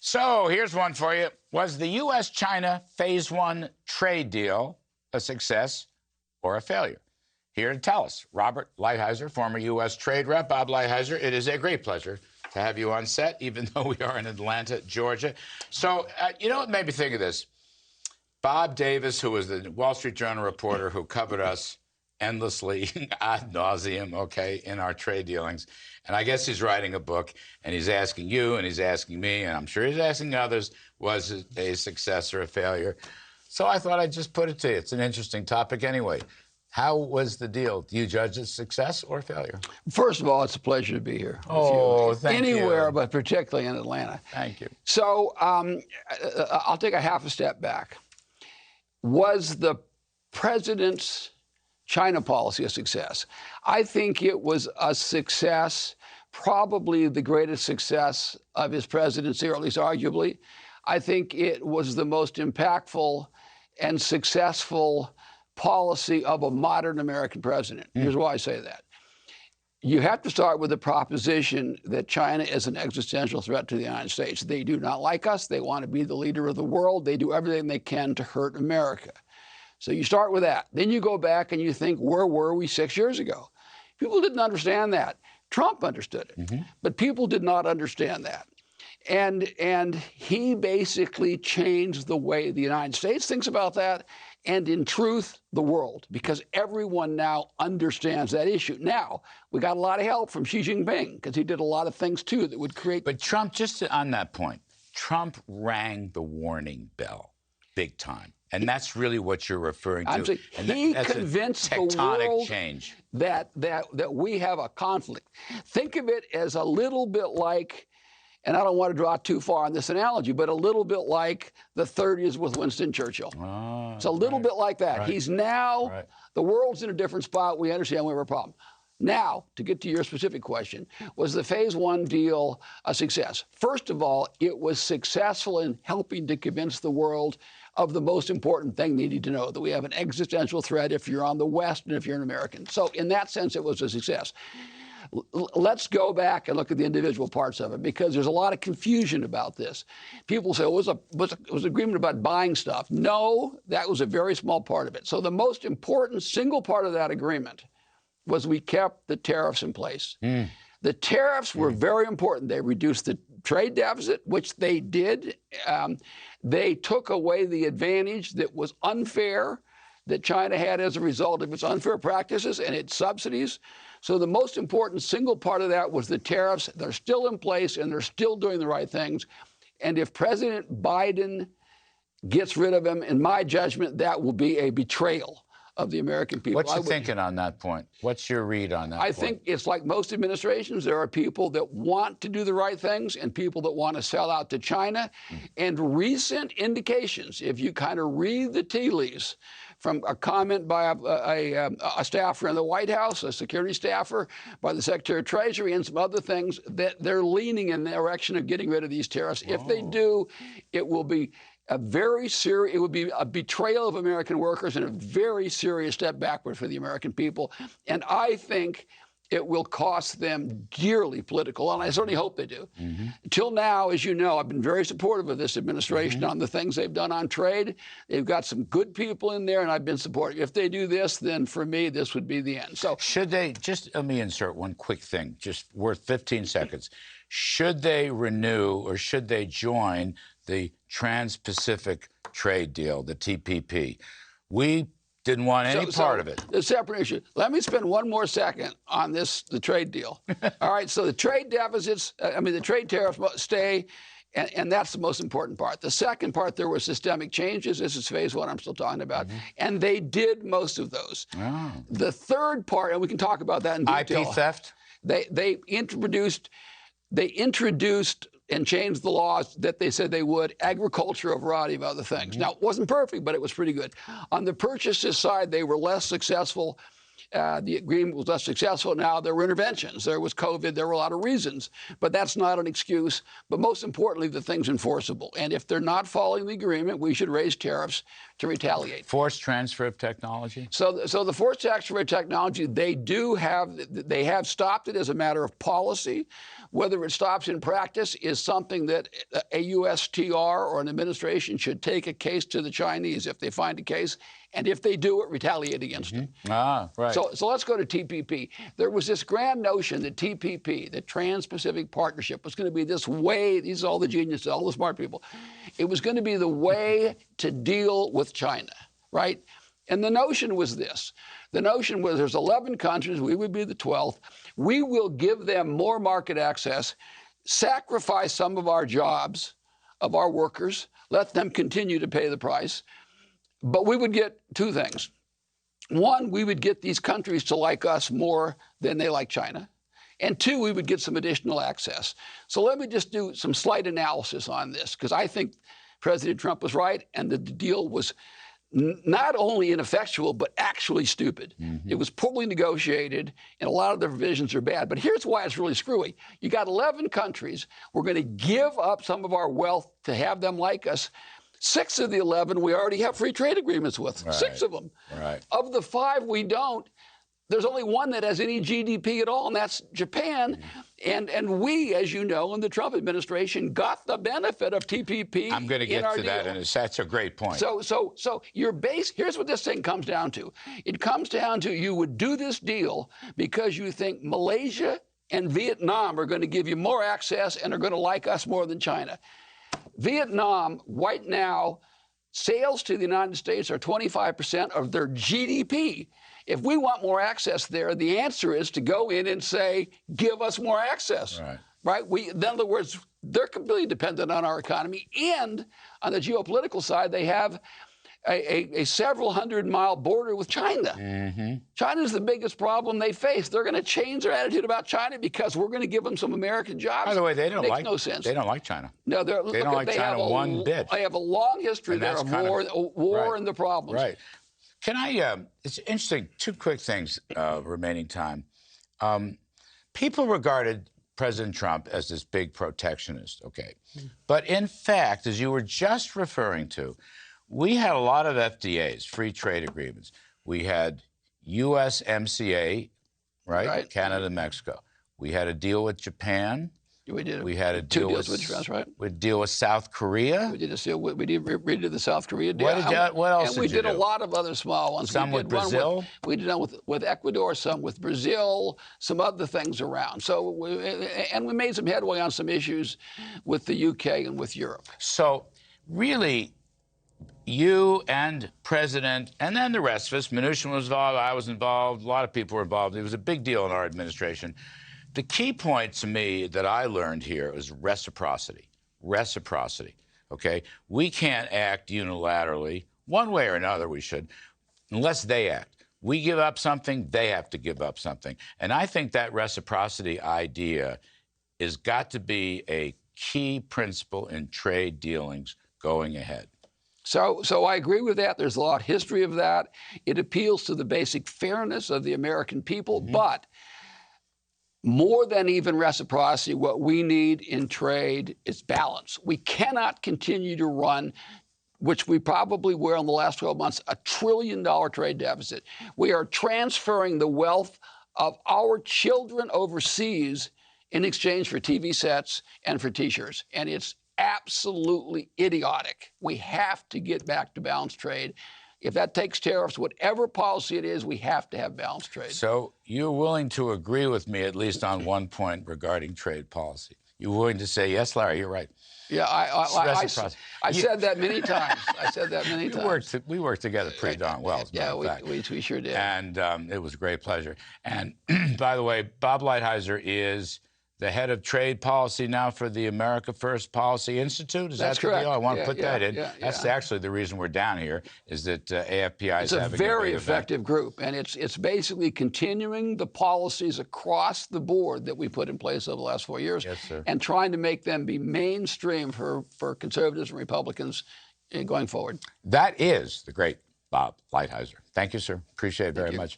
So here's one for you. Was the U.S.-China Phase 1 trade deal a success or a failure? Here to tell us, Robert Lighthizer, former U.S. trade rep. Bob Lighthizer, it is a great pleasure to have you on set, even though we are in Atlanta, Georgia. So, you know what made me think of this? Bob Davis, who was the Wall Street Journal reporter who covered us endlessly, ad nauseum, okay, in our trade dealings. And I guess he's writing a book, and he's asking you, and he's asking me, and I'm sure he's asking others, was it a success or a failure? So I thought I'd just put it to you. It's an interesting topic anyway. How was the deal? Do you judge it success or failure? First of all, it's a pleasure to be here. Oh, thank you. Anywhere, but particularly in Atlanta. Thank you. So I'll take a half a step back. Was the president's China policy a success? I think it was a success, probably the greatest success of his presidency, or at least arguably. I think it was the most impactful and successful policy of a modern American president. Here's why I say that. You have to start with the proposition that China is an existential threat to the United States. They do not like us. They want to be the leader of the world. They do everything they can to hurt America. So you start with that. Then you go back and you think, where were we 6 years ago? People didn't understand that. Trump understood it, but people did not understand that. And he basically changed the way the United States thinks about that, and in truth, the world, because everyone now understands that issue. Now, we got a lot of help from Xi Jinping, because he did a lot of things, too, that would create... But Trump, just on that point, Trump rang the warning bell big time. And that's really what you're referring to. Saying, he convinced the world change. That we have a conflict. Think of it as a little bit like, and I don't want to draw too far on this analogy, but a little bit like the 30s with Winston Churchill. It's a little bit like that. He's now, the world's in a different spot. We understand we have a problem. Now, to get to your specific question, was the Phase 1 deal a success? First of all, it was successful in helping to convince the world of the most important thing they need to know, that we have an existential threat if you're on the West and if you're an American. So in that sense, it was a success. Let's go back and look at the individual parts of it, because there's a lot of confusion about this. People say, was an agreement about buying stuff. No, that was a very small part of it. So the most important single part of that agreement was we kept the tariffs in place. The tariffs were very important. They reduced the trade deficit, which they did. They took away the advantage that was unfair that China had as a result of its unfair practices and its subsidies. So the most important single part of that was the tariffs. They're still in place, and they're still doing the right things. And if President Biden gets rid of them, in my judgment, that will be a betrayal of the American people. What's your thinking on that point? What's your read on that point? I think it's like most administrations. There are people that want to do the right things and people that want to sell out to China. And recent indications, if you kind of read the tea leaves, from a comment by a staffer in the White House, a security staffer, by the Secretary of Treasury, and some other things, that they're leaning in the direction of getting rid of these tariffs. If they do, it will be a very serious, it would be a betrayal of American workers and a very serious step backward for the American people. And I think it will cost them dearly political, and I certainly hope they do. Until now, as you know, I've been very supportive of this administration on the things they've done on trade. They've got some good people in there, and I've been supportive. If they do this, then for me, this would be the end. So should they, just let me insert one quick thing, just worth 15 seconds. Should they renew or should they join the Trans-Pacific Trade Deal, the TPP? We didn't want any part of it. A separate issue. Let me spend one more second on this, the trade deal. All right, so the trade deficits, the trade tariffs stay, and that's the most important part. The second part, there were systemic changes. This is Phase 1 I'm still talking about. And they did most of those. The third part, and we can talk about that in detail. IP theft? They introduced and changed the laws that they said they would, agriculture, a variety of other things. Now, it wasn't perfect, but it was pretty good. On the purchases side, they were less successful. the agreement was less successful. Now, there were interventions. There was COVID. There were a lot of reasons. But that's not an excuse. But most importantly, the thing's enforceable. And if they're not following the agreement, we should raise tariffs to retaliate. Forced transfer of technology? So the forced transfer of technology, they have stopped it as a matter of policy. Whether it stops in practice is something that a USTR or an administration should take a case to the Chinese if they find a case, and if they do it, retaliate against it. Ah, right. So let's go to TPP. There was this grand notion that TPP, the Trans-Pacific Partnership, was going to be this way, these are all the geniuses, all the smart people, it was going to be the way to deal with China, right? And the notion was this. The notion was there's 11 countries, we would be the 12th. We will give them more market access, sacrifice some of our jobs, of our workers, let them continue to pay the price. But we would get two things. One, we would get these countries to like us more than they like China. And two, we would get some additional access. So let me just do some slight analysis on this, because I think President Trump was right, and the deal was not only ineffectual, but actually stupid. It was poorly negotiated, and a lot of the provisions are bad. But here's why it's really screwy. You got 11 countries. We're going to give up some of our wealth to have them like us. 6 of the 11 we already have free trade agreements with. Right. 6 of them. Right. Of the 5 we don't, there's only one that has any GDP at all, and that's Japan. And we, as you know, in the Trump administration, got the benefit of TPP. I'm going to get to that, and that's a great point. So your base, here's what this thing comes down to. It comes down to you would do this deal because you think Malaysia and Vietnam are going to give you more access and are going to like us more than China. Vietnam, right now, sales to the United States are 25% of their GDP. If we want more access there, the answer is to go in and say, give us more access. Right? In other words, they're completely dependent on our economy. And on the geopolitical side, they have a several hundred-mile border with China. China's the biggest problem they face. They're going to change their attitude about China because we're going to give them some American jobs. By the way, they don't like no sense. They don't like China. No, they don't like China one bit. They have a long history there of war and the problems. Right. Can I? It's interesting. 2 quick things. Remaining time. People regarded President Trump as this big protectionist. Okay, but in fact, as you were just referring to, we had a lot of FTAs, free trade agreements. We had USMCA, right? Canada, Mexico. We had a deal with Japan. We did. We had a deal 2 deals with France, right? We deal with South Korea. We did a deal. We did the South Korea deal. What else and we did a lot of other small ones. Some with Brazil. We did one with Ecuador, some with Brazil, some other things around. So, we made some headway on some issues with the UK and with Europe. So, really, you and President, and then the rest of us, Mnuchin was involved, I was involved, a lot of people were involved. It was a big deal in our administration. The key point to me that I learned here is reciprocity. Reciprocity, okay? We can't act unilaterally. One way or another we should, unless they act. We give up something, they have to give up something. And I think that reciprocity idea has got to be a key principle in trade dealings going ahead. So I agree with that. There's a lot of history of that. It appeals to the basic fairness of the American people, but more than even reciprocity, what we need in trade is balance. We cannot continue to run, which we probably were in the last 12 months, a $1 trillion trade deficit. We are transferring the wealth of our children overseas in exchange for TV sets and for T-shirts. And it's absolutely idiotic. We have to get back to balanced trade. If that takes tariffs, whatever policy it is, we have to have balanced trade. So you're willing to agree with me at least on one point regarding trade policy. You're willing to say, yes, Larry, you're right. Yeah, I said that many times. I said that many times. We worked together pretty darn well, as a matter of fact. We sure did. And it was a great pleasure. And by the way, Bob Lighthizer is the head of trade policy now for the America First Policy Institute. Is that the deal? I want to put that in. That's actually the reason we're down here, is that AFPI is having a It's a very effective group, and it's basically continuing the policies across the board that we put in place over the last 4 years, and trying to make them be mainstream for conservatives and Republicans going forward. That is the great Bob Lighthizer. Thank you, sir. Appreciate it very much.